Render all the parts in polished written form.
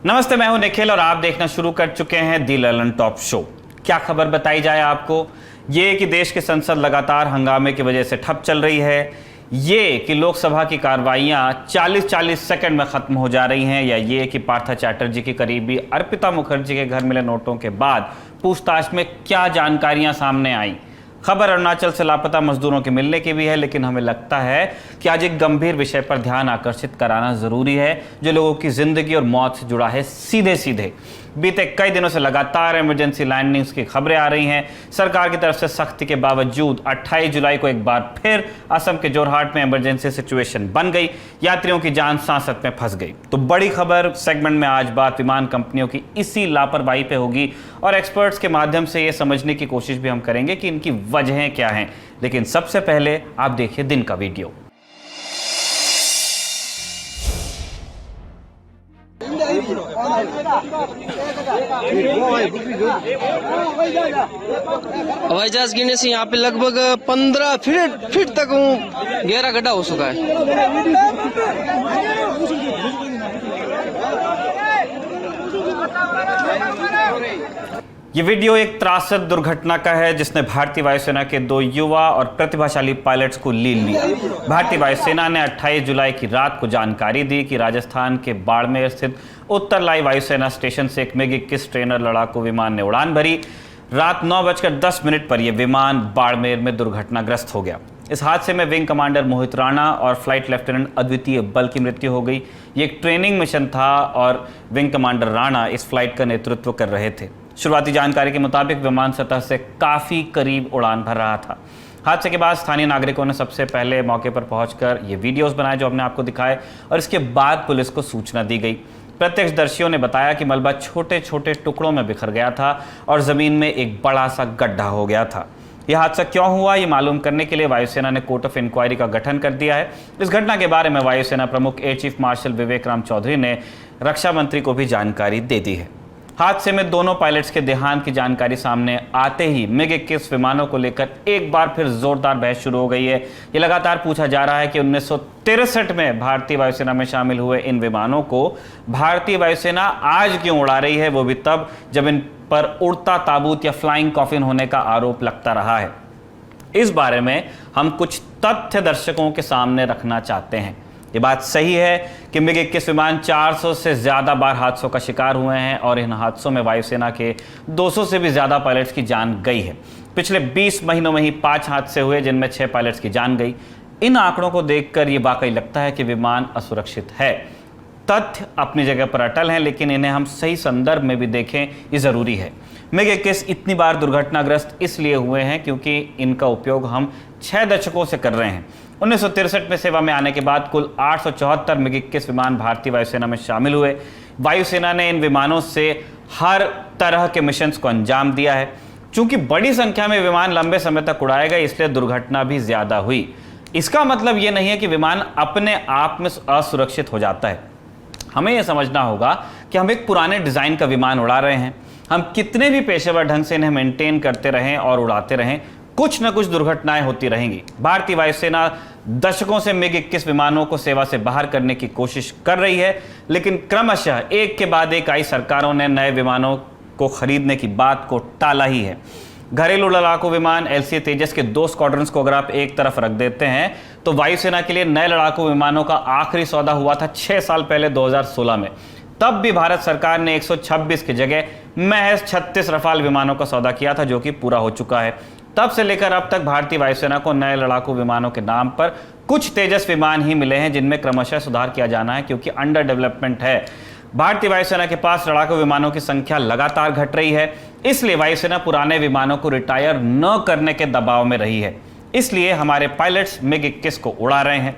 नमस्ते, मैं हूं निखिल और आप देखना शुरू कर चुके हैं दी ललन टॉप शो। क्या खबर बताई जाए आपको? ये कि देश की संसद लगातार हंगामे की वजह से ठप चल रही है, ये कि लोकसभा की कार्रवाइयां 40-40 सेकंड में खत्म हो जा रही हैं, या ये कि पार्थ चैटर्जी की करीबी अर्पिता मुखर्जी के घर मिले नोटों के बाद पूछताछ में क्या जानकारियां सामने आई। खबर अरुणाचल से लापता मजदूरों के मिलने की भी है, लेकिन हमें लगता है कि आज एक गंभीर विषय पर ध्यान आकर्षित कराना जरूरी है, जो लोगों की जिंदगी और मौत से जुड़ा है सीधे सीधे। बीते कई दिनों से लगातार इमरजेंसी लैंडिंग्स की खबरें आ रही हैं। सरकार की तरफ से सख्ती के बावजूद 28 जुलाई को एक बार फिर असम के जोरहाट में इमरजेंसी सिचुएशन बन गई। यात्रियों की जान सांसत में फंस गई। तो बड़ी खबर सेगमेंट में आज बात विमान कंपनियों की इसी लापरवाही पे होगी और एक्सपर्ट्स के माध्यम से ये समझने की कोशिश भी हम करेंगे कि इनकी वजहें क्या हैं। लेकिन सबसे पहले आप देखिए दिन का वीडियो। हवाई जहाज गिरने से यहाँ पे लगभग 15 फीट तक गहरा गड्ढा हो चुका है। ये वीडियो एक त्रासद दुर्घटना का है, जिसने भारतीय वायुसेना के 2 युवा और प्रतिभाशाली पायलट्स को लील लिया। भारतीय वायुसेना ने 28 जुलाई की रात को जानकारी दी कि राजस्थान के बाड़मेर स्थित उत्तरलाई वायुसेना स्टेशन से एक MiG-21 ट्रेनर लड़ाकू विमान ने उड़ान भरी। रात 9:10 पर यह विमान बाड़मेर में दुर्घटनाग्रस्त हो गया। इस हादसे में विंग कमांडर मोहित राणा और फ्लाइट लेफ्टिनेंट अद्वितीय बल की मृत्यु हो गई। ये एक ट्रेनिंग मिशन था और विंग कमांडर राणा इस फ्लाइट का नेतृत्व कर रहे थे। शुरुआती जानकारी के मुताबिक विमान सतह से काफ़ी करीब उड़ान भर रहा था। हादसे के बाद स्थानीय नागरिकों ने सबसे पहले मौके पर पहुंचकर ये वीडियोस बनाए जो हमने आपको दिखाए, और इसके बाद पुलिस को सूचना दी गई। प्रत्यक्षदर्शियों ने बताया कि मलबा छोटे छोटे टुकड़ों में बिखर गया था और ज़मीन में एक बड़ा सा गड्ढा हो गया था। यह हादसा क्यों हुआ, ये मालूम करने के लिए वायुसेना ने कोर्ट ऑफ इंक्वायरी का गठन कर दिया है। इस घटना के बारे में वायुसेना प्रमुख एयर चीफ मार्शल विवेक राम चौधरी ने रक्षा मंत्री को भी जानकारी दे दी है। हादसे में दोनों पायलट्स के देहांत की जानकारी सामने आते ही MiG-21 विमानों को लेकर एक बार फिर जोरदार बहस शुरू हो गई है। ये लगातार पूछा जा रहा है कि 1963 में भारतीय वायुसेना में शामिल हुए इन विमानों को भारतीय वायुसेना आज क्यों उड़ा रही है, वो भी तब जब इन पर उड़ता ताबूत या फ्लाइंग कॉफिन होने का आरोप लगता रहा है। इस बारे में हम कुछ तथ्य दर्शकों के सामने रखना चाहते हैं। ये बात सही है कि MiG-21 विमान 400 से ज़्यादा बार हादसों का शिकार हुए हैं और इन हादसों में वायुसेना के 200 से भी ज़्यादा पायलट्स की जान गई है। पिछले 20 महीनों में ही 5 हादसे हुए जिनमें 6 पायलट्स की जान गई। इन आंकड़ों को देखकर ये वाकई लगता है कि विमान असुरक्षित है। तथ्य अपनी जगह पर अटल हैं, लेकिन इन्हें हम सही संदर्भ में भी देखें, ये ज़रूरी है। MiG-21 इतनी बार दुर्घटनाग्रस्त इसलिए हुए हैं क्योंकि इनका उपयोग हम 6 दशकों से कर रहे हैं। 1963 में सेवा में आने के बाद कुल 874 MiG-21 विमान भारतीय वायुसेना में शामिल हुए। वायुसेना ने इन विमानों से हर तरह के मिशंस को अंजाम दिया है। चूंकि बड़ी संख्या में विमान लंबे समय तक उड़ाए गए, इसलिए दुर्घटना भी ज़्यादा हुई। इसका मतलब ये नहीं है कि विमान अपने आप में असुरक्षित हो जाता है। हमें यह समझना होगा कि हम एक पुराने डिज़ाइन का विमान उड़ा रहे हैं। हम कितने भी पेशेवर ढंग से इन्हें मेंटेन करते रहें और उड़ाते रहें, कुछ न कुछ दुर्घटनाएं होती रहेंगी। भारतीय वायुसेना दशकों से MiG-21 विमानों को सेवा से बाहर करने की कोशिश कर रही है, लेकिन क्रमशः एक के बाद एक आई सरकारों ने नए विमानों को खरीदने की बात को टाला ही है। घरेलू लड़ाकू विमान LCA तेजस के 2 स्क्वाड्रंस को अगर आप एक तरफ रख देते हैं, तो वायुसेना के लिए नए लड़ाकू विमानों का आखिरी सौदा हुआ था 6 साल पहले 2016 में। तब भी भारत सरकार ने 126 की जगह महज 36 रफाल विमानों का सौदा किया था, जो कि पूरा हो चुका है। तब से लेकर अब तक भारतीय वायुसेना को नए लड़ाकू विमानों के नाम पर कुछ तेजस विमान ही मिले हैं, जिनमें क्रमशः सुधार किया जाना है क्योंकि अंडर डेवलपमेंट है। भारतीय वायुसेना के पास लड़ाकू विमानों की संख्या लगातार घट रही है, इसलिए वायुसेना पुराने विमानों को रिटायर न करने के दबाव में रही है। इसलिए हमारे पायलट्स MiG-21 को उड़ा रहे हैं।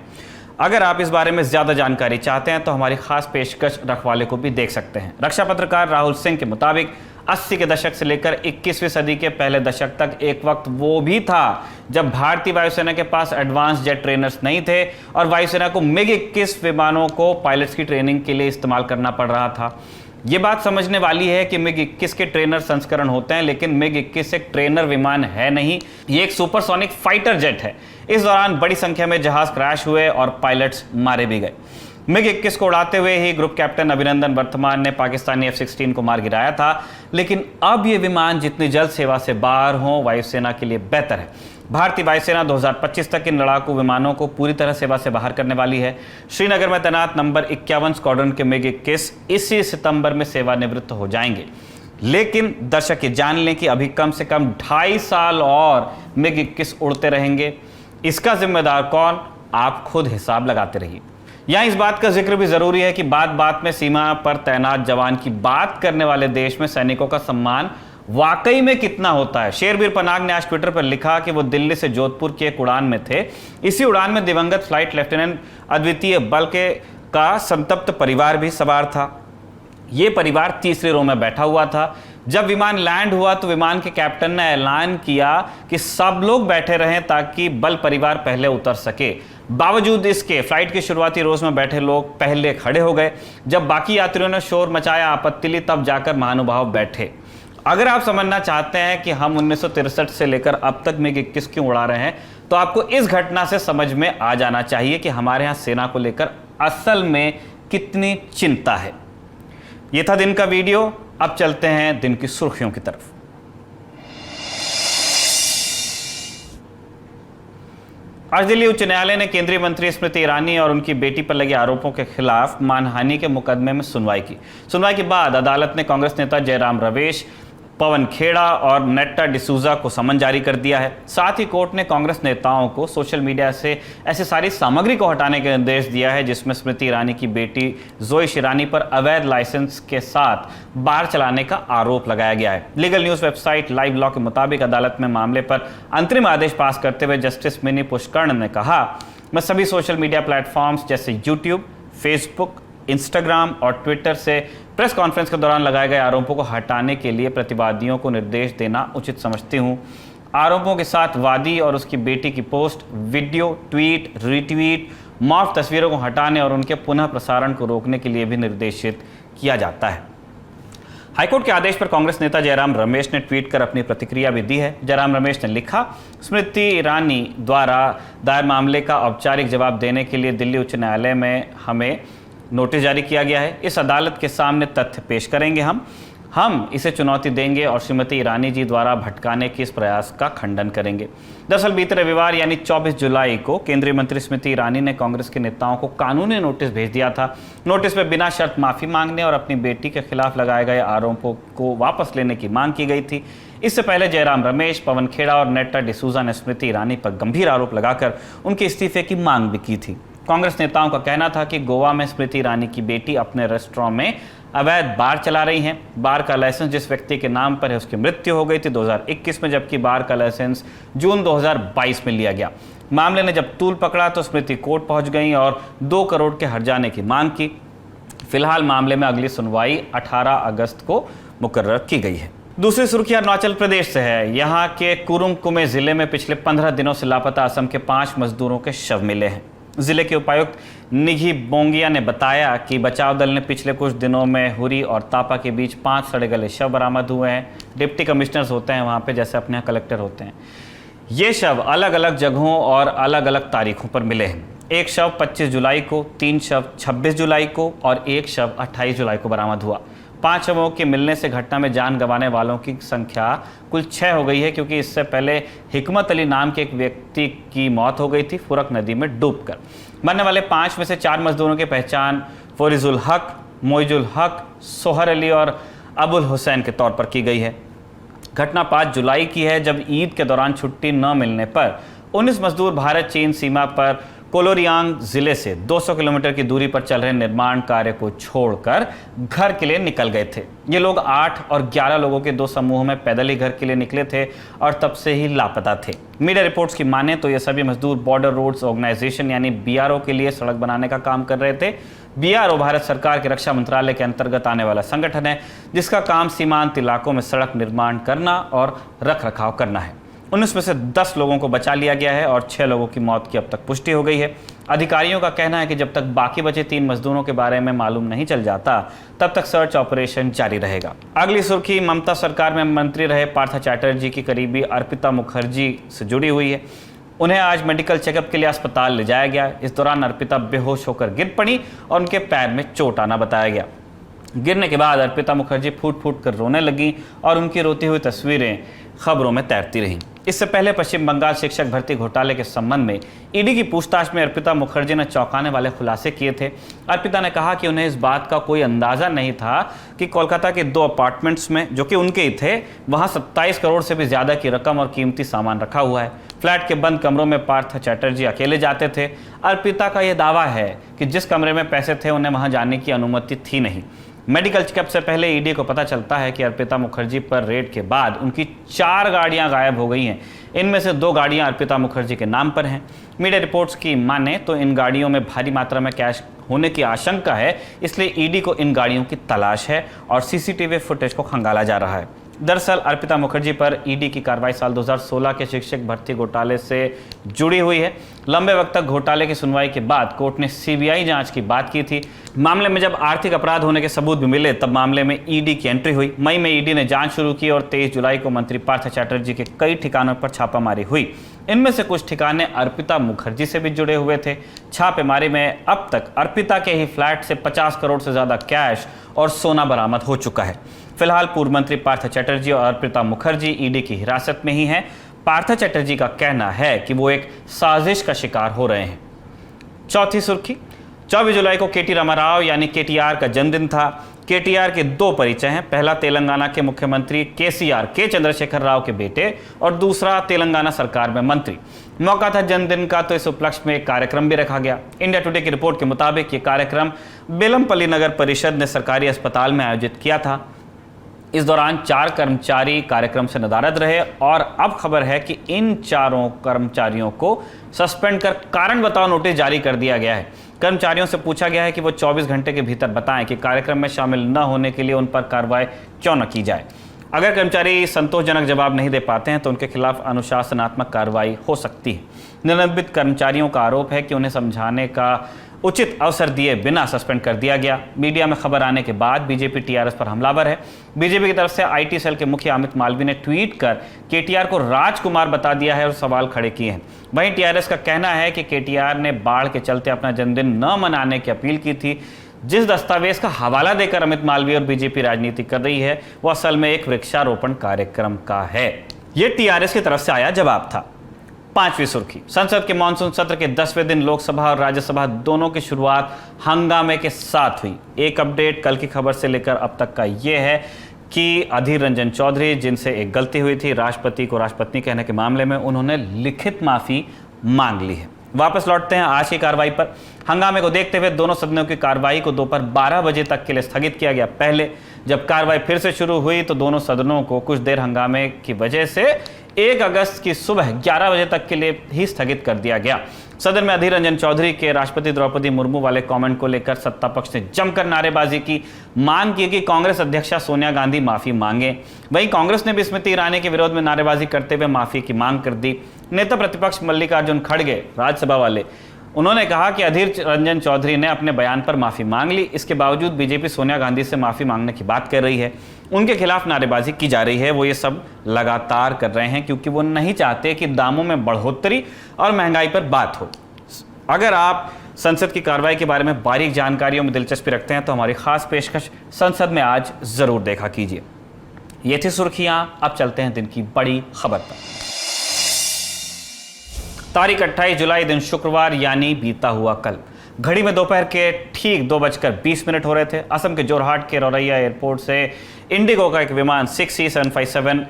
अगर आप इस बारे में ज़्यादा जानकारी चाहते हैं तो हमारी खास पेशकश रखवाले को भी देख सकते हैं। रक्षा पत्रकार राहुल सिंह के मुताबिक 80 के दशक से लेकर 21वीं सदी के पहले दशक तक एक वक्त वो भी था जब भारतीय वायुसेना के पास एडवांस जेट ट्रेनर्स नहीं थे और वायुसेना को MiG-21 विमानों को पायलट्स की ट्रेनिंग के लिए इस्तेमाल करना पड़ रहा था। ये बात समझने वाली है कि MiG-21 के ट्रेनर संस्करण होते हैं, लेकिन MiG-21 एक ट्रेनर विमान है नहीं, ये एक सुपरसोनिक फाइटर जेट है। इस दौरान बड़ी संख्या में जहाज क्रैश हुए और पायलट्स मारे भी गए। MiG-21 को उड़ाते हुए ही ग्रुप कैप्टन अभिनंदन वर्तमान ने पाकिस्तानी F-16 को मार गिराया था, लेकिन अब ये विमान जितनी जल्द सेवा से बाहर हों वायुसेना के लिए बेहतर है। भारतीय वायुसेना 2025 तक इन लड़ाकू विमानों को पूरी तरह सेवा से बाहर करने वाली है। श्रीनगर में तैनात नंबर 51 स्क्वाड्रन के MiG-21 इसी सितंबर में सेवानिवृत्त हो जाएंगे। लेकिन दर्शक ये जान लें कि अभी कम से कम 2.5 साल और MiG-21 उड़ते रहेंगे। इसका जिम्मेदार कौन, आप खुद हिसाब लगाते रहिए। यहाँ इस बात का जिक्र भी जरूरी है कि बात बात में सीमा पर तैनात जवान की बात करने वाले देश में सैनिकों का सम्मान वाकई में कितना होता है। शेरवीर पनाग ने आज ट्विटर पर लिखा कि वो दिल्ली से जोधपुर की एक उड़ान में थे। इसी उड़ान में दिवंगत फ्लाइट लेफ्टिनेंट अद्वितीय बल का संतप्त परिवार भी सवार था। ये परिवार तीसरी रो में बैठा हुआ था। जब विमान लैंड हुआ तो विमान के कैप्टन ने ऐलान किया कि सब लोग बैठे रहें ताकि बल परिवार पहले उतर सके। बावजूद इसके फ्लाइट की शुरुआती रोज में बैठे लोग पहले खड़े हो गए। जब बाकी यात्रियों ने शोर मचाया, आपत्ति ली, तब जाकर महानुभाव बैठे। अगर आप समझना चाहते हैं कि हम 1963 से लेकर अब तक MiG-21 क्यों उड़ा रहे हैं, तो आपको इस घटना से समझ में आ जाना चाहिए कि हमारे यहाँ सेना को लेकर असल में कितनी चिंता है। यह था दिन का वीडियो। अब चलते हैं दिन की सुर्खियों की तरफ। आज दिल्ली उच्च न्यायालय ने केंद्रीय मंत्री स्मृति ईरानी और उनकी बेटी पर लगे आरोपों के खिलाफ मानहानि के मुकदमे में सुनवाई की। सुनवाई के बाद अदालत ने कांग्रेस नेता जयराम रमेश, पवन खेड़ा और नेट्टा डिसूजा को समन जारी कर दिया है। साथ ही कोर्ट ने कांग्रेस नेताओं को सोशल मीडिया से ऐसी सारी सामग्री को हटाने का निर्देश दिया है जिसमें स्मृति ईरानी की बेटी जोई शिरानी पर अवैध लाइसेंस के साथ बार चलाने का आरोप लगाया गया है। Legal news website live law के मुताबिक अदालत में मामले पर अंतरिम आदेश पास करते हुए जस्टिस मिनी पुष्कर्ण ने कहा, मैं सभी सोशल मीडिया प्लेटफॉर्म्स जैसे यूट्यूब, फेसबुक, इंस्टाग्राम और ट्विटर से प्रेस कॉन्फ्रेंस के दौरान लगाए गए आरोपों को हटाने के लिए प्रतिवादियों को निर्देश देना उचित समझती हूं। आरोपों के साथ वादी और उसकी बेटी की post, video, tweet, retweet, morph तस्वीरों को हटाने और उनके पुनः प्रसारण को रोकने के लिए भी निर्देशित किया जाता है। हाईकोर्ट के आदेश पर कांग्रेस नेता जयराम रमेश ने ट्वीट कर अपनी प्रतिक्रिया भी दी है। जयराम रमेश ने लिखा, स्मृति ईरानी द्वारा दायर मामले का औपचारिक जवाब देने के लिए दिल्ली उच्च न्यायालय में हमें नोटिस जारी किया गया है। इस अदालत के सामने तथ्य पेश करेंगे। हम इसे चुनौती देंगे और श्रीमती ईरानी जी द्वारा भटकाने के इस प्रयास का खंडन करेंगे। दरअसल बीते रविवार यानी 24 जुलाई को केंद्रीय मंत्री स्मृति ईरानी ने कांग्रेस के नेताओं को कानूनी नोटिस भेज दिया था। नोटिस में बिना शर्त माफी मांगने और अपनी बेटी के खिलाफ लगाए गए आरोपों को वापस लेने की मांग की गई थी। इससे पहले जयराम रमेश, पवन खेड़ा और नेट्टा डिसूजा ने स्मृति ईरानी पर गंभीर आरोप लगाकर उनके इस्तीफे की मांग भी की थी। कांग्रेस नेताओं का कहना था कि गोवा में स्मृति ईरानी की बेटी अपने रेस्टोरेंट में अवैध बार चला रही हैं। बार का लाइसेंस जिस व्यक्ति के नाम पर है उसकी मृत्यु हो गई थी 2021 में, जबकि बार का लाइसेंस जून 2022 में लिया गया। मामले ने जब तूल पकड़ा तो स्मृति कोर्ट पहुंच गई और 2 करोड़ के हर्जाने की मांग की। फिलहाल मामले में अगली सुनवाई 18 अगस्त को मुकर्रर की गई है। दूसरी सुर्खी अरुणाचल प्रदेश से है। यहाँ के कुरुंग कुमे जिले में पिछले 15 दिनों से लापता असम के 5 मजदूरों के शव मिले हैं। जिले के उपायुक्त निघी बोंगिया ने बताया कि बचाव दल ने पिछले कुछ दिनों में हुरी और तापा के बीच 5 सड़े गले शव बरामद हुए हैं। डिप्टी कमिश्नर्स होते हैं वहाँ पे, जैसे अपने यहाँ कलेक्टर होते हैं। ये शव अलग अलग जगहों और अलग अलग तारीखों पर मिले हैं। एक शव 25 जुलाई को, 3 शव 26 जुलाई को और 1 शव 28 जुलाई को बरामद हुआ। 5 शवों के मिलने से घटना में जान गंवाने वालों की संख्या कुल 6 हो गई है, क्योंकि इससे पहले हिकमत अली नाम के एक व्यक्ति की मौत हो गई थी फुरक नदी में डूबकर। मरने वाले 5 में से 4 मजदूरों की पहचान फरीजुल हक, मोइजुल हक, सोहर अली और अबुल हुसैन के तौर पर की गई है। घटना 5 जुलाई की है, जब ईद के दौरान छुट्टी न मिलने पर 19 मजदूर भारत चीन सीमा पर कोलोरियांग जिले से 200 किलोमीटर की दूरी पर चल रहे निर्माण कार्य को छोड़कर घर के लिए निकल गए थे। ये लोग 8 और 11 लोगों के 2 समूहों में पैदल ही घर के लिए निकले थे और तब से ही लापता थे। मीडिया रिपोर्ट्स की माने तो ये सभी मजदूर बॉर्डर रोड्स ऑर्गेनाइजेशन यानी बीआरओ के लिए सड़क बनाने का काम कर रहे थे। बीआरओ भारत सरकार के रक्षा मंत्रालय के अंतर्गत आने वाला संगठन है, जिसका काम सीमांत इलाकों में सड़क निर्माण करना और रख रखाव करना है। 19 में से 10 लोगों को बचा लिया गया है और 6 लोगों की मौत की अब तक पुष्टि हो गई है। अधिकारियों का कहना है कि जब तक बाकी बचे 3 मजदूरों के बारे में मालूम नहीं चल जाता, तब तक सर्च ऑपरेशन जारी रहेगा। अगली सुर्खी ममता सरकार में मंत्री रहे पार्थ चैटर्जी की करीबी अर्पिता मुखर्जी से जुड़ी हुई है। उन्हें आज मेडिकल चेकअप के लिए अस्पताल ले जाया गया। इस दौरान अर्पिता बेहोश होकर गिर पड़ी और उनके पैर में चोट आना बताया गया। गिरने के बाद अर्पिता मुखर्जी फूट फूट कर रोने लगी और उनकी रोती हुई तस्वीरें खबरों में तैरती रहीं। इससे पहले पश्चिम बंगाल शिक्षक भर्ती घोटाले के संबंध में ईडी की पूछताछ में अर्पिता मुखर्जी ने चौंकाने वाले खुलासे किए थे। अर्पिता ने कहा कि उन्हें इस बात का कोई अंदाजा नहीं था कि कोलकाता के 2 अपार्टमेंट्स में, जो कि उनके ही थे, वहां 27 करोड़ से भी ज्यादा की रकम और कीमती सामान रखा हुआ है। फ्लैट के बंद कमरों में पार्थ चैटर्जी अकेले जाते थे। अर्पिता का यह दावा है कि जिस कमरे में पैसे थे उन्हें वहां जाने की अनुमति थी नहीं। मेडिकल चेकअप से पहले ईडी को पता चलता है कि अर्पिता मुखर्जी पर रेड के बाद उनकी 4 गाड़ियां गायब हो गई हैं। इनमें से 2 गाड़ियां अर्पिता मुखर्जी के नाम पर हैं। मीडिया रिपोर्ट्स की माने तो इन गाड़ियों में भारी मात्रा में कैश होने की आशंका है, इसलिए ईडी को इन गाड़ियों की तलाश है और सीसीटीवी फुटेज को खंगाला जा रहा है। दरअसल अर्पिता मुखर्जी पर ईडी की कार्रवाई साल 2016 के शिक्षक भर्ती घोटाले से जुड़ी हुई है। लंबे वक्त तक घोटाले की सुनवाई के बाद कोर्ट ने सीबीआई जांच की बात की थी। मामले में जब आर्थिक अपराध होने के सबूत भी मिले तब मामले में ईडी की एंट्री हुई। मई में ईडी ने जांच शुरू की और 23 जुलाई को मंत्री पार्थ चैटर्जी के कई ठिकानों पर छापामारी हुई। इनमें से कुछ ठिकाने अर्पिता मुखर्जी से भी जुड़े हुए थे। छापेमारी में अब तक अर्पिता के ही फ्लैट से 50 करोड़ से ज्यादा कैश और सोना बरामद हो चुका है। फिलहाल पूर्व मंत्री पार्थ चैटर्जी और अर्पिता मुखर्जी ईडी की हिरासत में ही हैं। पार्थ चैटर्जी का कहना है कि वो एक साजिश का शिकार हो रहे हैं। चौथी सुर्खी, 24 जुलाई को केटी रामाराव यानी केटीआर का जन्मदिन था। केटीआर के 2 परिचय हैं। पहला तेलंगाना के मुख्यमंत्री केसीआर के चंद्रशेखर राव के बेटे और दूसरा तेलंगाना सरकार में मंत्री। मौका था जन्मदिन का, तो इस उपलक्ष्य में एक कार्यक्रम भी रखा गया। इंडिया टुडे की रिपोर्ट के मुताबिक ये कार्यक्रम बेलमपल्ली नगर परिषद ने सरकारी अस्पताल में आयोजित किया था। इस दौरान 4 कर्मचारी कार्यक्रम से नदारद रहे और अब खबर है कि इन 4 कर्मचारियों को सस्पेंड कर कारण बताओ नोटिस जारी कर दिया गया है। कर्मचारियों से पूछा गया है कि वो 24 घंटे के भीतर बताएं कि कार्यक्रम में शामिल न होने के लिए उन पर कार्रवाई क्यों न की जाए। अगर कर्मचारी संतोषजनक जवाब नहीं दे पाते हैं तो उनके खिलाफ अनुशासनात्मक कार्रवाई हो सकती है। निलंबित कर्मचारियों का आरोप है कि उन्हें समझाने का उचित अवसर दिए बिना सस्पेंड कर दिया गया। मीडिया में खबर आने के बाद बीजेपी टीआरएस पर हमलावर है। बीजेपी की तरफ से आईटी सेल के मुखिया अमित मालवीय ने ट्वीट कर केटीआर को राजकुमार बता दिया है और सवाल खड़े किए हैं। वहीं टीआरएस का कहना है कि केटीआर ने बाढ़ के चलते अपना जन्मदिन न मनाने की अपील की थी। जिस दस्तावेज का हवाला देकर अमित मालवीय और बीजेपी राजनीति कर रही है वो असल में एक वृक्षारोपण कार्यक्रम का है। ये टीआरएस की तरफ से आया जवाब था। 5वीं सुर्खी, संसद के मानसून सत्र के 10वें दिन लोकसभा और राज्यसभा दोनों की शुरुआत हंगामे के साथ हुई। एक अपडेट कल की खबर से लेकर अब तक का यह है कि अधीर रंजन चौधरी, जिनसे एक गलती हुई थी राष्ट्रपति को राष्ट्रपत्नी कहने के मामले में, उन्होंने लिखित माफी मांग ली है। वापस लौटते हैं आज की कार्रवाई पर। हंगामे को देखते हुए दोनों सदनों की कार्रवाई को दोपहर 12 बजे तक के लिए स्थगित किया गया। पहले जब कार्रवाई फिर से शुरू हुई तो दोनों सदनों को कुछ देर हंगामे की वजह से 1 अगस्त की सुबह 11 बजे तक के लिए ही स्थगित कर दिया गया। सदन में अधीर रंजन चौधरी के राष्ट्रपति द्रौपदी मुर्मू वाले कमेंट को लेकर सत्ता पक्ष ने जमकर नारेबाजी की, मांग की कि कांग्रेस अध्यक्षा सोनिया गांधी माफी मांगे। वहीं कांग्रेस ने भी स्मृति ईरानी के विरोध में नारेबाजी करते हुए माफी की मांग कर दी। नेता प्रतिपक्ष मल्लिकार्जुन खड़गे, राज्यसभा वाले, उन्होंने कहा कि अधीर रंजन चौधरी ने अपने बयान पर माफी मांग ली। इसके बावजूद बीजेपी सोनिया गांधी से माफी मांगने की बात कर रही है। उनके खिलाफ नारेबाजी की जा रही है। वो ये सब लगातार कर रहे हैं क्योंकि वो नहीं चाहते कि दामों में बढ़ोतरी और महंगाई पर बात हो। अगर आप संसद की कार्रवाई के बारे में बारीक जानकारियों में दिलचस्पी रखते हैं तो हमारी खास पेशकश संसद में आज जरूर देखा कीजिए। ये थी सुर्खियां। अब चलते हैं दिन की बड़ी खबर पर। तारीख 28 जुलाई दिन शुक्रवार यानी बीता हुआ कल घड़ी में दोपहर के ठीक 2:20 हो रहे थे। असम के जोरहाट के रौरैया एयरपोर्ट से इंडिगो का एक विमान 6C757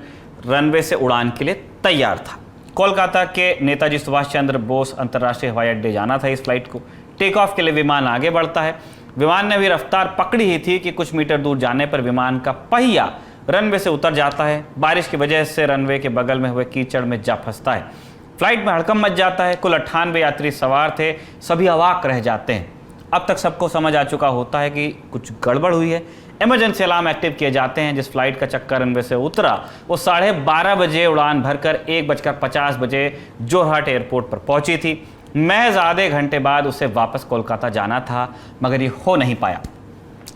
रनवे से उड़ान के लिए तैयार था। कोलकाता के नेताजी सुभाष चंद्र बोस अंतर्राष्ट्रीय हवाई अड्डे जाना था। इस फ्लाइट को टेक ऑफ के लिए विमान आगे बढ़ता है। विमान ने भी रफ्तार पकड़ी ही थी कि कुछ मीटर दूर जाने पर विमान का पहिया रनवे से उतर जाता है। बारिश की वजह से रनवे के बगल में हुए कीचड़ में जा फंसता है। फ्लाइट में हड़कंप मच जाता है। कुल 98 यात्री सवार थे। सभी अवाक रह जाते हैं। अब तक सबको समझ आ चुका होता है कि कुछ गड़बड़ हुई है। इमरजेंसी अलार्म एक्टिव किए जाते हैं। जिस फ्लाइट का चक्कर रनवे से उतरा वो 12:30 बजे उड़ान भरकर 1:50 जोरहाट एयरपोर्ट पर पहुंची थी। महज आधे घंटे बाद उसे वापस कोलकाता जाना था, मगर ये हो नहीं पाया।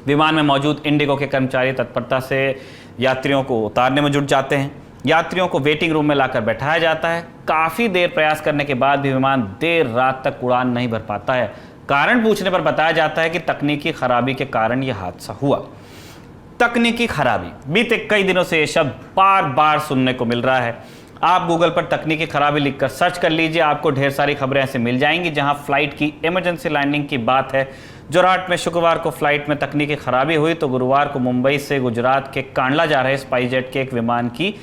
विमान में मौजूद इंडिगो के कर्मचारी तत्परता से यात्रियों को उतारने में जुट जाते हैं। यात्रियों को वेटिंग रूम में लाकर बैठाया जाता है। काफी देर प्रयास करने के बाद भी विमान देर रात तक उड़ान नहीं भर पाता है। कारण पूछने पर बताया जाता है कि तकनीकी खराबी के कारण यह हादसा हुआ। तकनीकी खराबी, बीते कई दिनों से यह शब्द बार बार सुनने को मिल रहा है। आप गूगल पर तकनीकी खराबी लिखकर सर्च कर लीजिए, आपको ढेर सारी खबरें ऐसे मिल जाएंगी जहां फ्लाइट की इमरजेंसी लैंडिंग की बात है। जोरहाट में शुक्रवार को फ्लाइट में तकनीकी खराबी हुई तो गुरुवार को मुंबई से गुजरात के कांडला जा रहे स्पाइसजेट के एक विमान की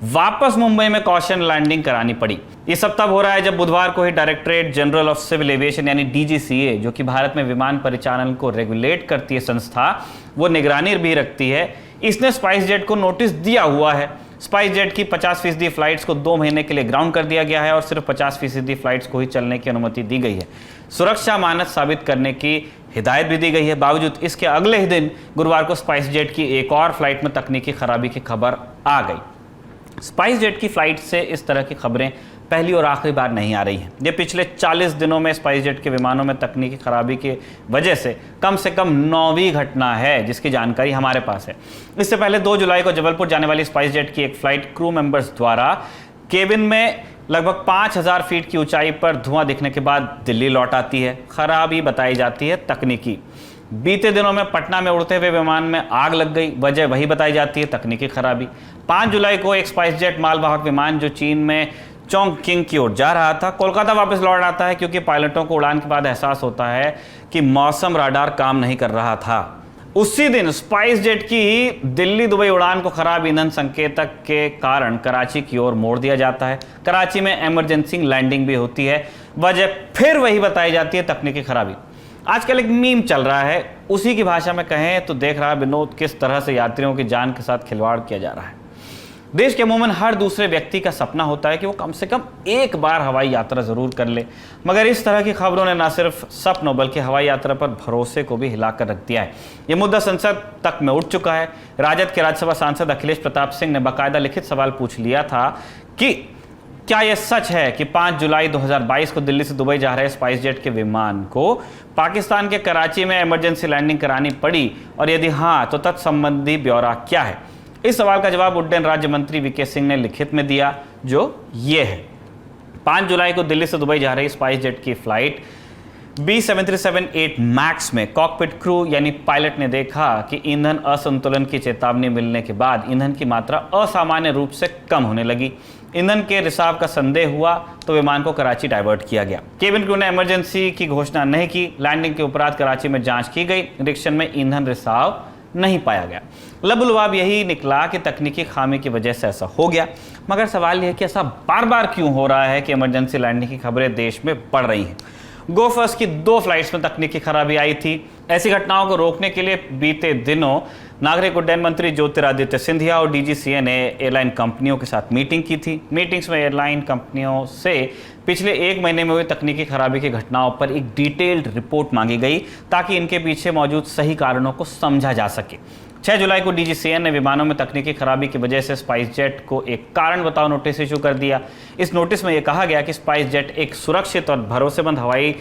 वापस मुंबई में कॉशन लैंडिंग करानी पड़ी। ये सब तब हो रहा है जब बुधवार को ही directorate general of civil aviation यानी डीजीसीए, जो कि भारत में विमान परिचालन को रेगुलेट करती है संस्था, वो निगरानी भी रखती है, इसने स्पाइसजेट को नोटिस दिया हुआ है। स्पाइसजेट की 50% फ्लाइट्स को 2 महीने के लिए ग्राउंड कर दिया गया है और सिर्फ 50% फ्लाइट्स को ही चलने की अनुमति दी गई है। सुरक्षा मानक साबित करने की हिदायत भी दी गई है। बावजूद इसके अगले ही दिन गुरुवार को स्पाइसजेट की एक और फ्लाइट में तकनीकी खराबी की खबर आ गई। स्पाइसजेट की फ्लाइट से इस तरह की खबरें पहली और आखिरी बार नहीं आ रही हैं। ये पिछले 40 दिनों में स्पाइसजेट के विमानों में तकनीकी खराबी की वजह से कम 9वीं घटना है जिसकी जानकारी हमारे पास है। इससे पहले 2 जुलाई को जबलपुर जाने वाली स्पाइसजेट की एक फ्लाइट क्रू मेंबर्स द्वारा केबिन में लगभग 5000 फीट की ऊंचाई पर धुआं दिखने के बाद दिल्ली लौट आती है। खराबी बताई जाती है तकनीकी। बीते दिनों में पटना में उड़ते हुए विमान में आग लग गई, वजह वही बताई जाती है तकनीकी खराबी। 5 जुलाई को एक स्पाइसजेट मालवाहक विमान जो चीन में चोंगकिंग की ओर जा रहा था, कोलकाता वापस लौट आता है क्योंकि पायलटों को उड़ान के बाद एहसास होता है कि मौसम राडार काम नहीं कर रहा था। उसी दिन स्पाइसजेट की दिल्ली दुबई उड़ान को खराब ईंधन संकेतक के कारण कराची की ओर मोड़ दिया जाता है। कराची में इमरजेंसी लैंडिंग भी होती है, वजह फिर वही बताई जाती है तकनीकी खराबी। आजकल एक मीम चल रहा है, उसी की भाषा में कहें तो देख रहा है विनोद किस तरह से यात्रियों की जान के साथ खिलवाड़ किया जा रहा है। देश के अमूमन हर दूसरे व्यक्ति का सपना होता है कि वो कम से कम एक बार हवाई यात्रा जरूर कर ले, मगर इस तरह की खबरों ने न सिर्फ सपनों बल्कि हवाई यात्रा पर भरोसे को भी हिलाकर रख दिया है। ये मुद्दा संसद तक में उठ चुका है। राजद के राज्यसभा सांसद अखिलेश प्रताप सिंह ने बाकायदा लिखित सवाल पूछ लिया था कि क्या यह सच है कि 5 जुलाई 2022 को दिल्ली से दुबई जा रहे स्पाइसजेट के विमान को पाकिस्तान के कराची में इमरजेंसी लैंडिंग करानी पड़ी, और यदि हाँ तो तत्संबंधी ब्यौरा क्या है। इस सवाल का जवाब उड्डयन राज्य मंत्री वीके सिंह ने लिखित में दिया, जो ये है। 5 जुलाई को दिल्ली से दुबई जा रही स्पाइसजेट की फ्लाइट B737-8 मैक्स में कॉकपिट क्रू यानी पायलट ने देखा कि ईंधन असंतुलन की चेतावनी मिलने के बाद ईंधन की मात्रा असामान्य रूप से कम होने लगी। ईंधन के रिसाव का संदेह हुआ तो विमान को कराची डाइवर्ट किया गया। केबिन क्रू ने इमरजेंसी की घोषणा नहीं की। लैंडिंग के उपरांत कराची में जांच की गई, निरीक्षण में ईंधन रिसाव नहीं पाया गया। लबुलवाब यही निकला कि तकनीकी खामी की वजह से ऐसा हो गया। मगर सवाल यह है कि ऐसा बार बार क्यों हो रहा है कि इमरजेंसी लैंडिंग की खबरें देश में बढ़ रही हैं। गो फर्स्ट की 2 फ्लाइट्स में तकनीकी खराबी आई थी। ऐसी घटनाओं को रोकने के लिए बीते दिनों नागरिक उड्डयन मंत्री ज्योतिरादित्य सिंधिया और डीजीसीए ने एयरलाइन कंपनियों के साथ मीटिंग की थी। मीटिंग्स में एयरलाइन कंपनियों से पिछले 1 महीने में हुई तकनीकी खराबी की घटनाओं पर एक डिटेल्ड रिपोर्ट मांगी गई ताकि इनके पीछे मौजूद सही कारणों को समझा जा सके। 6 जुलाई को डीजीसीए ने विमानों में तकनीकी खराबी की वजह से स्पाइसजेट को एक कारण बताओ नोटिस इशू कर दिया। इस नोटिस में यह कहा गया कि स्पाइसजेट एक सुरक्षित और भरोसेमंद हवाई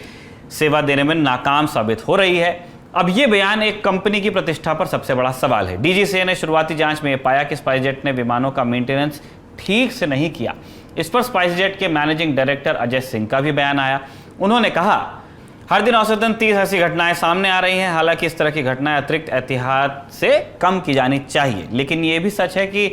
सेवा देने में नाकाम साबित हो रही है। अब यह बयान एक कंपनी की प्रतिष्ठा पर सबसे बड़ा सवाल है। डीजीसीए ने शुरुआती जांच में यह पाया कि स्पाइसजेट ने विमानों का मेंटेनेंस ठीक से नहीं किया। इस पर स्पाइसजेट के मैनेजिंग डायरेक्टर अजय सिंह का भी बयान आया। उन्होंने कहा, हर दिन औसतन 30 ऐसी घटनाएं सामने आ रही हैं। हालांकि इस तरह की घटनाएं अतिरिक्त एहतियात से कम की जानी चाहिए, लेकिन यह भी सच है कि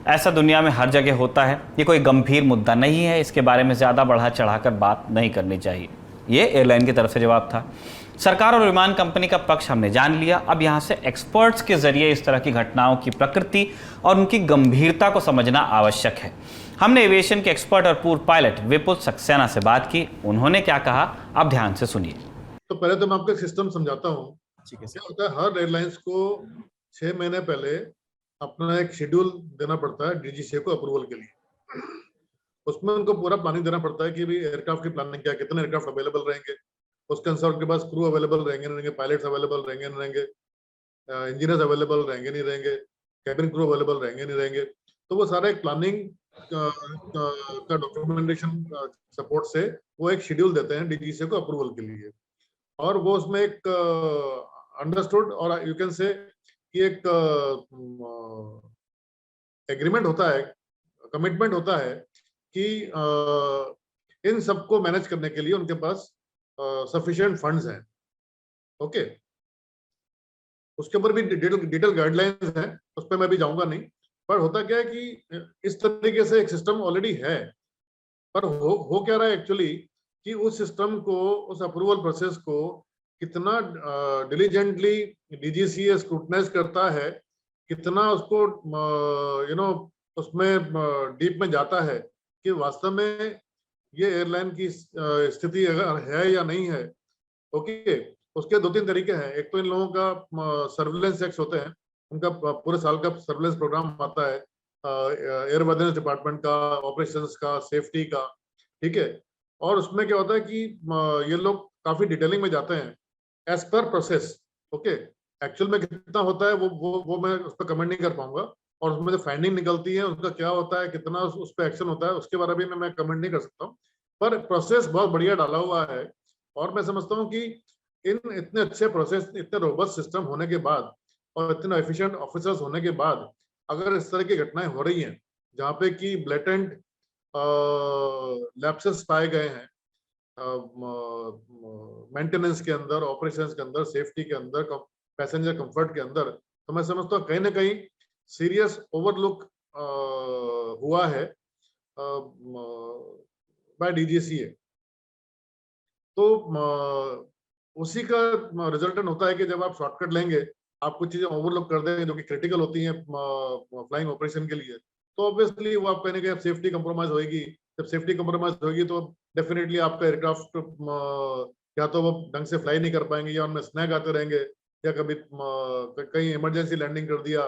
ऐसा दुनिया में हर जगह होता है। ये कोई गंभीर मुद्दा नहीं है, इसके बारे में ज़्यादा बढ़ा चढ़ाकर बात नहीं करनी चाहिए। ये एयरलाइन की तरफ से जवाब था। सरकार और विमान कंपनी का पक्ष हमने जान लिया। अब यहाँ से एक्सपर्ट्स के जरिए इस तरह की घटनाओं की प्रकृति और उनकी गंभीरता को समझना आवश्यक है। हमने एविएशन के एक्सपर्ट और पूर्व पायलट विपुल सक्सेना से बात की। उन्होंने क्या कहा, आप ध्यान से सुनिए। तो पहले तो मैं आपको सिस्टम समझाता हूँ। ठीक है। क्या होता है, हर एयरलाइंस को 6 महीने पहले अपना एक शेड्यूल देना पड़ता है डीजीसीए को अप्रूवल के लिए। उसमें उनको पूरा प्लानिंग देना पड़ता है कि भी एयरक्राफ्ट की प्लानिंग क्या, कितने एयरक्राफ्ट अवेलेबल रहेंगे, उसके अनुसार उनके पास क्रू अवेलेबल रहेंगे नहीं रहेंगे, पायलट्स अवेलेबल रहेंगे नहीं रहेंगे, इंजीनियर्स अवेलेबल रहेंगे नहीं रहेंगे, कैबिन क्रू अवेलेबल रहेंगे नहीं रहेंगे। तो वो सारा एक प्लानिंग का डॉक्यूमेंटेशन सपोर्ट से वो एक शेड्यूल देते हैं डीजीसीए को अप्रूवल के लिए। और वो उसमें एक अंडरस्टूड और यू कैन से कि एक एग्रीमेंट होता है कमिटमेंट होता है कि इन सबको मैनेज करने के लिए उनके पास सफिशिएंट फंड्स हैं। ओके, उसके ऊपर भी डिटेल गाइडलाइंस हैं, उस पर मैं भी जाऊंगा नहीं। पर होता क्या है कि इस तरीके से एक सिस्टम ऑलरेडी है, पर हो क्या रहा है एक्चुअली कि उस सिस्टम को, उस अप्रूवल प्रोसेस को कितना डिलीजेंटली डीजीसीए स्क्रूटनाइज करता है, कितना उसको उसमें डीप में जाता है कि वास्तव में ये एयरलाइन की स्थिति अगर है या नहीं है। ओके, उसके 2-3 तरीके हैं। एक तो इन लोगों का सर्विलेंस एक्ट होते हैं, उनका पूरे साल का सर्विलेंस प्रोग्राम आता है, एयरवर्दिनेस डिपार्टमेंट का, ऑपरेशंस का, सेफ्टी का, ठीक है। और उसमें क्या होता है कि ये लोग काफी डिटेलिंग में जाते हैं as per process. Okay, actual में कितना होता है वो मैं उस पर कमेंट नहीं कर पाऊंगा, और उसमें जो फाइंडिंग निकलती है उसका क्या होता है, कितना उस पर एक्शन होता है, उसके बारे में मैं कमेंट नहीं कर सकता हूँ। पर प्रोसेस बहुत बढ़िया डाला हुआ है, और मैं समझता हूँ कि इन इतने अच्छे प्रोसेस, इतने रोबस्ट सिस्टम होने के बाद और इतने एफिशिएंट ऑफिसर्स होने के बाद अगर इस तरह की घटनाएं हो रही हैं जहाँ पे कि ब्लेटेंट लैप्सेस पाए गए हैं मेंटेनेंस के अंदर, ऑपरेशंस के अंदर, सेफ्टी के अंदर, पैसेंजर कंफर्ट के अंदर, तो मैं समझता हूँ कहीं ना कहीं सीरियस ओवरलुक हुआ है बाय डीजीसीए। तो उसी का रिजल्टेंट होता है कि जब आप शॉर्टकट लेंगे, आप कुछ चीजें ओवरलुक कर देंगे जो कि क्रिटिकल होती हैं फ्लाइंग ऑपरेशन के लिए, तो ऑब्वियसली वो आप कहने के सेफ्टी कंप्रोमाइज होगी। जब सेफ्टी कंप्रोमाइज होगी तो डेफिनेटली आपका एयरक्राफ्ट या तो वो ढंग से फ्लाई नहीं कर पाएंगे, या उनमें स्नैग आते रहेंगे, या कभी कहीं इमरजेंसी लैंडिंग कर दिया।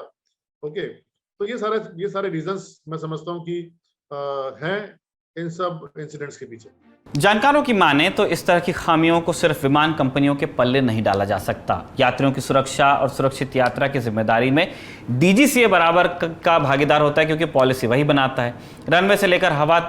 ओके, तो ये सारे रीजंस मैं समझता हूँ कि हैं इन सब इंसिडेंट्स के पीछे। जानकारों की माने तो इस तरह की खामियों को सिर्फ विमान कंपनियों के पल्ले नहीं डाला जा सकता। यात्रियों की सुरक्षा और सुरक्षित यात्रा की जिम्मेदारी में डीजीसीए बराबर का भागीदार होता है, क्योंकि पॉलिसी वही बनाता है। रनवे से लेकर हवा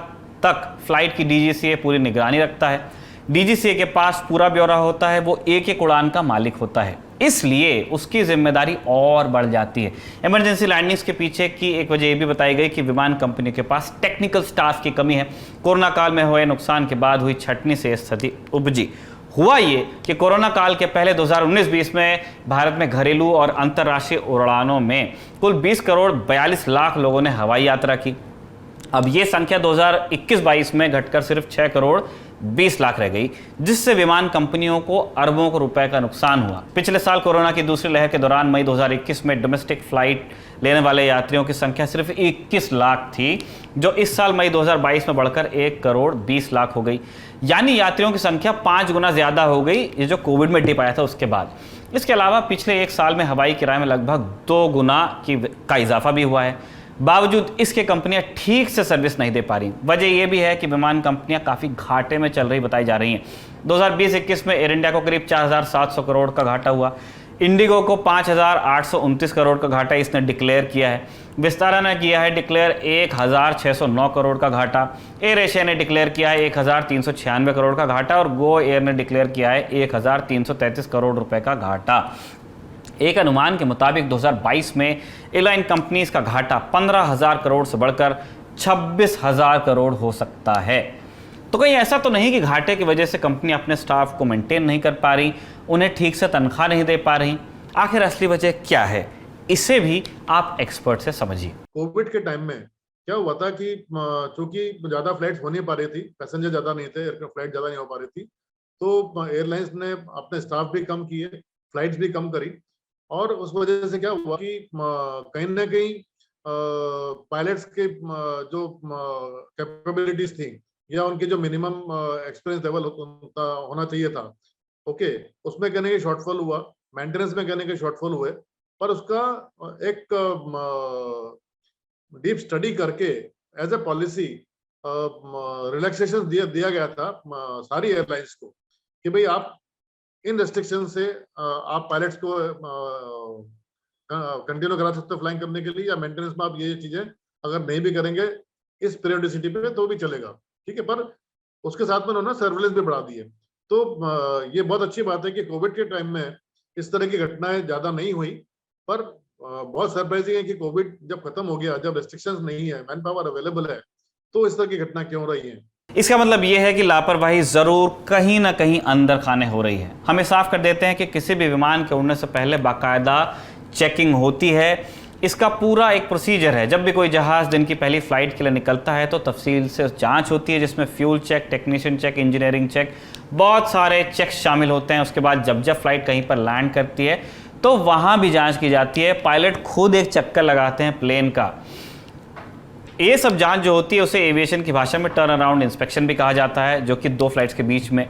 तक फ्लाइट की डीजीसीए पूरी निगरानी रखता है। डीजीसीए के पास पूरा ब्यौरा होता है, वो एक एक उड़ान का मालिक होता है, इसलिए उसकी जिम्मेदारी और बढ़ जाती है। इमरजेंसी लैंडिंग्स के पीछे की एक वजह यह भी बताई गई कि विमान कंपनी के पास टेक्निकल स्टाफ की कमी है। कोरोना काल में हुए नुकसान के बाद हुई छंटनी से स्थिति उपजी। हुआ ये कि कोरोना काल के पहले 2019-20 में भारत में घरेलू और अंतर्राष्ट्रीय उड़ानों में कुल 20 करोड़ 42 लाख लोगों ने हवाई यात्रा की। अब ये संख्या 2021-22 में घटकर सिर्फ 6 करोड़ 20 लाख रह गई, जिससे विमान कंपनियों को अरबों को रुपए का नुकसान हुआ। पिछले साल कोरोना की दूसरी लहर के दौरान मई 2021 में डोमेस्टिक फ्लाइट लेने वाले यात्रियों की संख्या सिर्फ 21 लाख थी, जो इस साल मई 2022 में बढ़कर 1 करोड़ 20 लाख हो गई। यानी यात्रियों की संख्या 5 गुना ज्यादा हो गई, ये जो कोविड में डिप आया था उसके बाद। इसके अलावा पिछले 1 साल में हवाई किराए में लगभग 2 गुना का इजाफा भी हुआ है। बावजूद इसके कंपनियां ठीक से सर्विस नहीं दे पा रही। वजह यह भी है कि विमान कंपनियां काफी घाटे में चल रही बताई जा रही हैं। 2020-21 में एयर इंडिया को करीब 4,700 करोड़ का घाटा हुआ। इंडिगो को 5,829 करोड़ का घाटा इसने डिक्लेयर किया है। विस्तारा ने किया है डिक्लेयर 1,609 करोड़ का घाटा। एयर एशिया ने डिक्लेयर किया है 1,396 करोड़ का घाटा, और गो एयर ने डिक्लेयर किया है 1,333 करोड़ रुपए का घाटा। एक अनुमान के मुताबिक 2022 में एयरलाइन कंपनीज का घाटा 15,000 करोड़ से बढ़कर 26,000 करोड़ हो सकता है। तो कहीं ऐसा तो नहीं कि घाटे की वजह से कंपनी अपने स्टाफ को मेंटेन नहीं कर पा रही, उन्हें ठीक से तनख्वाह नहीं दे पा रही? आखिर असली वजह क्या है, इसे भी आप एक्सपर्ट से समझिए। कोविड के टाइम में क्या हुआ था कि चूंकि ज्यादा फ्लाइट्स हो नहीं पा रही थी, पैसेंजर ज्यादा नहीं थे, एयरक्राफ्ट फ्लाइट ज्यादा नहीं हो पा रही थी, तो एयरलाइंस ने अपने स्टाफ भी कम किए, फ्लाइट्स भी कम करी, और उस वजह से क्या हुआ कि कहीं ना कहीं पायलट्स के जो कैपेबिलिटीज थी, या उनके जो मिनिमम एक्सपीरियंस लेवल होना चाहिए था, ओके, उसमें कहने के शॉर्टफॉल हुआ, मेंटेनेंस में कहने के शॉर्टफॉल हुए। पर उसका एक डीप स्टडी करके एज ए पॉलिसी रिलैक्सेशन दिया गया था सारी एयरलाइंस को कि भाई आप इन रेस्ट्रिक्शन से आप पायलट्स को कंटिन्यू करा सकते हो फ्लाइंग करने के लिए, या मेंटेनेंस में आप ये चीजें अगर नहीं भी करेंगे इस पीरियोडिसिटी पे तो भी चलेगा, ठीक है। पर उसके साथ में उन्होंने सर्विलेंस भी बढ़ा दी है। तो ये बहुत अच्छी बात है कि कोविड के टाइम में इस तरह की घटनाएं ज्यादा नहीं हुई, पर बहुत सरप्राइजिंग है कि कोविड जब खत्म हो गया, जब रेस्ट्रिक्शंस नहीं है, मैन पावर अवेलेबल है, तो इस तरह की घटना क्यों हो रही है? इसका मतलब यह है कि लापरवाही जरूर कहीं ना कहीं अंदर खाने हो रही है। हमें साफ कर देते हैं कि किसी भी विमान के उड़ने से पहले बाकायदा चेकिंग होती है। इसका पूरा एक प्रोसीजर है। जब भी कोई जहाज दिन की पहली फ्लाइट के लिए निकलता है तो तफसील से जांच होती है, जिसमें fuel check, technician check, engineering check, बहुत सारे चेक्स शामिल होते हैं। उसके बाद जब फ्लाइट कहीं पर लैंड करती है तो वहां भी जांच की जाती है। पायलट खुद एक चक्कर लगाते हैं प्लेन का। ये सब जांच जो होती है उसे एविएशन की भाषा में टर्न अराउंड इंस्पेक्शन भी कहा जाता है, जो कि 2 फ्लाइट्स के बीच में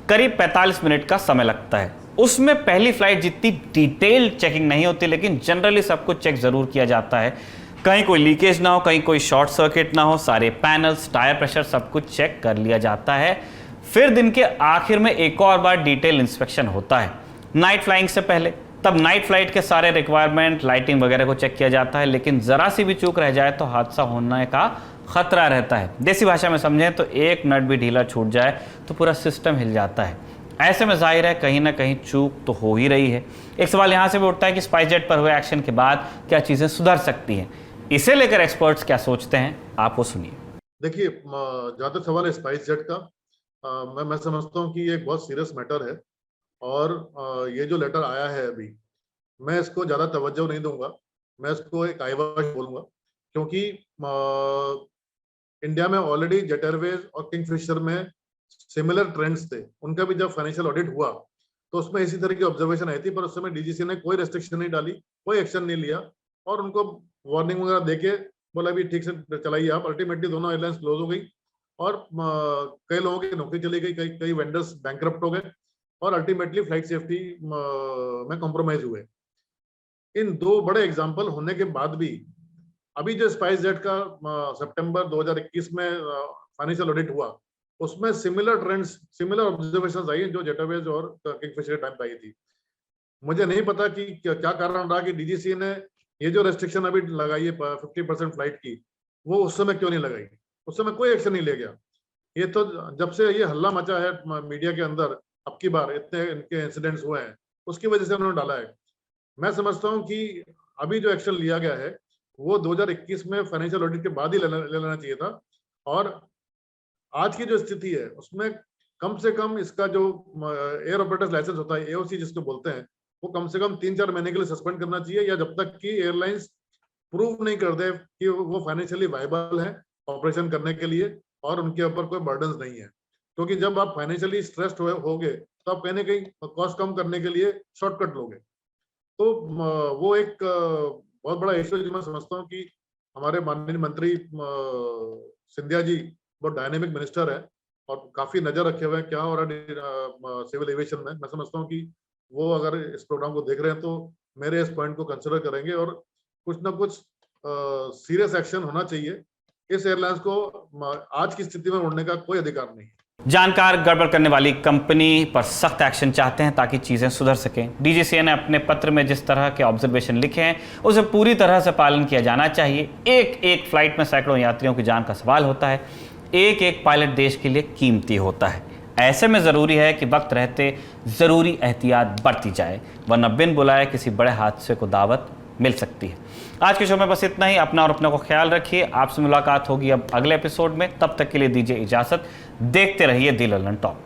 करीब 45 मिनट का समय लगता है। उसमें पहली फ्लाइट जितनी डिटेल्ड चेकिंग नहीं होती, लेकिन जनरली सब कुछ चेक जरूर किया जाता है। कहीं कोई लीकेज ना हो, कहीं कोई शॉर्ट सर्किट ना हो, सारे पैनल्स, टायर प्रेशर, सब कुछ चेक कर लिया जाता है। फिर दिन के आखिर में एक और बार डिटेल इंस्पेक्शन होता है नाइट फ्लाइंग से पहले। तब नाइट फ्लाइट के सारे रिक्वायरमेंट, लाइटिंग वगैरह को चेक किया जाता है, लेकिन जरा सी भी चूक रह जाए तो हादसा होने का खतरा रहता है। देसी भाषा में समझें तो एक नट भी ढीला छूट जाए तो पूरा सिस्टम हिल जाता है। ऐसे में जाहिर है कहीं ना कहीं चूक तो हो ही रही है। एक सवाल यहाँ से भी उठता है कि स्पाइसजेट पर हुए एक्शन के बाद क्या चीज़ें सुधर सकती हैं। इसे लेकर एक्सपर्ट्स क्या सोचते हैं, आप वो सुनिए। देखिए, जहाँ तक सवाल है स्पाइसजेट का, मैं समझता हूँ कि ये एक बहुत सीरियस मैटर है, और ये जो लेटर आया है अभी, मैं इसको ज़्यादा तवज्जो नहीं दूंगा। मैं इसको एक आईवॉश बोलूँगा, क्योंकि इंडिया में ऑलरेडी जेट एयरवेज और किंगफिशर में सिमिलर ट्रेंड्स थे। उनका भी जब फाइनेंशियल ऑडिट हुआ तो उसमें इसी तरह की ऑब्जर्वेशन आई थी, पर उस समय डीजीसी ने कोई रेस्ट्रिक्शन नहीं डाली, कोई एक्शन नहीं लिया, और उनको वार्निंग वगैरह देके बोला भी ठीक से चलाइए आप। अल्टीमेटली दोनों एयरलाइंस क्लोज हो गई, और कई लोगों की नौकरी चली गई, कई वेंडर्स बैंकरप्ट हो गए, और अल्टीमेटली फ्लाइट सेफ्टी में कॉम्प्रोमाइज हुए। इन 2 बड़े एग्जाम्पल होने के बाद भी अभी जो स्पाइसजेट का सितंबर 2021 में फाइनेंशियल ऑडिट हुआ, उसमें सिमिलर ट्रेंड्स, सिमिलर ऑब्जर्वेशंस आई जो जेट एयरवेज और किंगफिशर टाइम पे आई थी। मुझे नहीं पता कि क्या कारण रहा कि डीजीसी ने ये जो रेस्ट्रिक्शन अभी लगाई है 50% फ्लाइट की, वो उस समय क्यों नहीं लगाई। उस समय कोई एक्शन नहीं लिया गया। ये तो जब से ये हल्ला मचा है मीडिया के अंदर, अब की बार इतने इनके इंसिडेंट्स हुए हैं, उसकी वजह से उन्होंने डाला है। मैं समझता हूँ कि अभी जो एक्शन लिया गया है वो 2021 में फाइनेंशियल ऑडिट के बाद ही ले लेना चाहिए था, और आज की जो स्थिति है उसमें कम से कम इसका जो एयर ऑपरेटर्स लाइसेंस होता है, एओसी जिसको बोलते हैं, वो कम से कम 3-4 महीने के लिए सस्पेंड करना चाहिए, या जब तक कि एयरलाइंस प्रूव नहीं कर दे कि वो फाइनेंशियली वायबल है ऑपरेशन करने के लिए, और उनके ऊपर कोई बर्डन्स नहीं है। क्योंकि जब आप फाइनेंशियली स्ट्रेस्ड होगे तो आप कहीं ना कहीं कॉस्ट कम करने के लिए शॉर्टकट लोगे। तो वो एक बहुत बड़ा इश्यू जो मैं समझता हूँ कि हमारे माननीय मंत्री सिंधिया जी बहुत डायनेमिक मिनिस्टर है, और काफी नजर रखे हुए हैं क्या हो रहा है सिविल एविएशन में। मैं समझता हूँ कि वो अगर इस प्रोग्राम को देख रहे हैं तो मेरे इस पॉइंट को कंसिडर करेंगे, और कुछ ना कुछ सीरियस एक्शन होना चाहिए। इस एयरलाइंस को आज की स्थिति में उड़ने का कोई अधिकार नहीं है। जानकार गड़बड़ करने वाली कंपनी पर सख्त एक्शन चाहते हैं ताकि चीजें सुधर सकें। डीजीसीए ने अपने पत्र में जिस तरह के ऑब्जर्वेशन लिखे हैं उसे पूरी तरह से पालन किया जाना चाहिए। एक फ्लाइट में सैकड़ों यात्रियों की जान का सवाल होता है। एक पायलट देश के लिए कीमती होता है। ऐसे में ज़रूरी है कि वक्त रहते ज़रूरी एहतियात बरती जाए, वरना बिन बुलाए किसी बड़े हादसे को दावत मिल सकती है। आज के शो में बस इतना ही। अपना और अपने को ख्याल रखिए। आपसे मुलाकात होगी अब अगले एपिसोड में। तब तक के लिए दीजिए इजाज़त। देखते रहिए दी ललन टॉक।